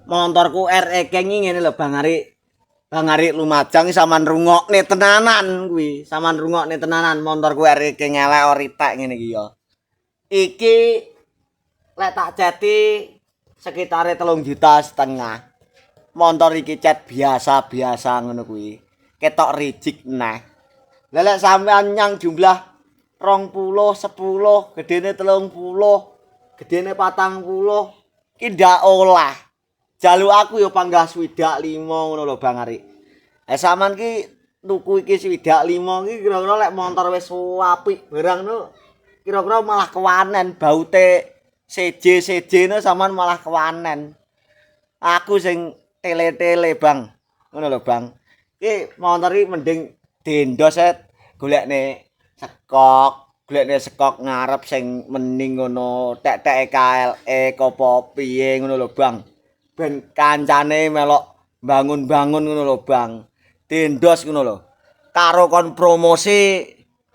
Montorku RE King ngene lho Bang Ari. Bang Ari Lumajang sampean rungokne tenanan kuwi. Sampean rungokne tenanan montorku RE King elek oritek ngene iki ya. Iki lek tak ceti sekitare 3,5 juta. Montor iki cet biasa-biasa ngono kuwi. Ketok rijik neh. Lah lek sampean nyang jumlah 20, 10, gedene 30, gedene 40, ki ndak olah. Jaluk aku ya panggah 5 ngono lho Bang Ari. Sampean ki tuku iki 5 ki kira-kira lek montor wis apik barang no kira-kira malah kewanen baute CJ-CJ sampean malah kewanen. Aku sing tele-tele Bang. Ngono lho Bang. Ki montor iki mending dendos golekne sekok ngarep sing mening ngono tek-tek KLE kopo piye ngono lho Bang. Ben kancane melok bangun-bangun ngono lho Bang. Dendos ngono lho. Karo kon promosi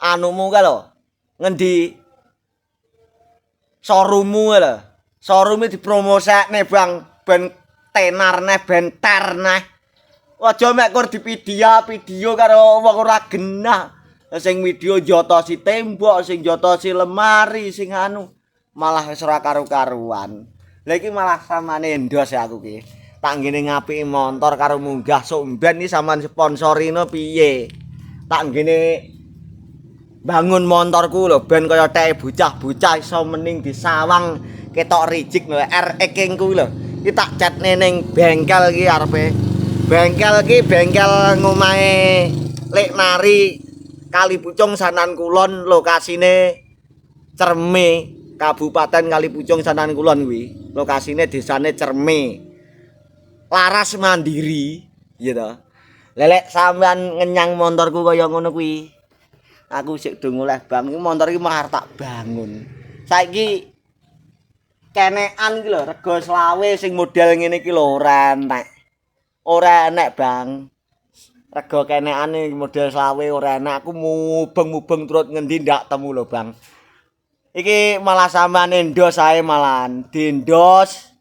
anumu ka lho. Ngendi? Showroommu lho. Showroom dipromosekne Bang ben tenar neh ben ter neh. Aja mek kur video karo wong ora genah. Sing video jotosi tembok, sing jotosi lemari, sing anu malah wis ora karu-karuan. Lah iki malah samane ndos aku ki. Tak ngene ngapiki montor karo munggah sok mben iki sampean sponsorino piye? Tak ngene bangun montorku lho ben kaya teke bocah-bocah iso mening disawang ketok rijik lho RE King kuwi lho. Iki tak catne ning bengkel iki arepe. Bengkel iki bengkel ngomahe Lek Nari Kalipucung Sanan Kulon lokasine Cerme Kabupaten Kalipucung Sanan Kulon kuwi. Lokasine desane Cerme. Laras mandiri, gitu. Lelek sampean ngenyang montorku kaya ngono kuwi. Aku sik do ngoleh Bang, iki montor iki mah tak bangun. Saiki kenekan iki lho rega 20 sing model ngene iki lho ora enek. Ora enek Bang. Rega kenekan iki model 20 ora enek. Aku mubeng-mubeng turut ngendi ndak temu lho Bang. Iki malah sampean endos ae malahan. Diendos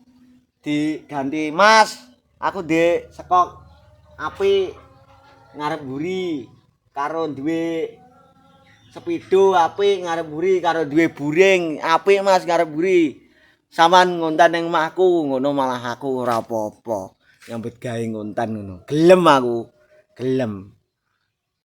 diganti Mas. Aku ndek sekok api ngarep buri karo duwe sepido apik ngarep buri karo duwe buring apik Mas ngarep buri. Saman ngonten ning omahku ngono malah aku ora apa-apa. Nyambut gawe ngonten ngono. Gelem aku. Gelem.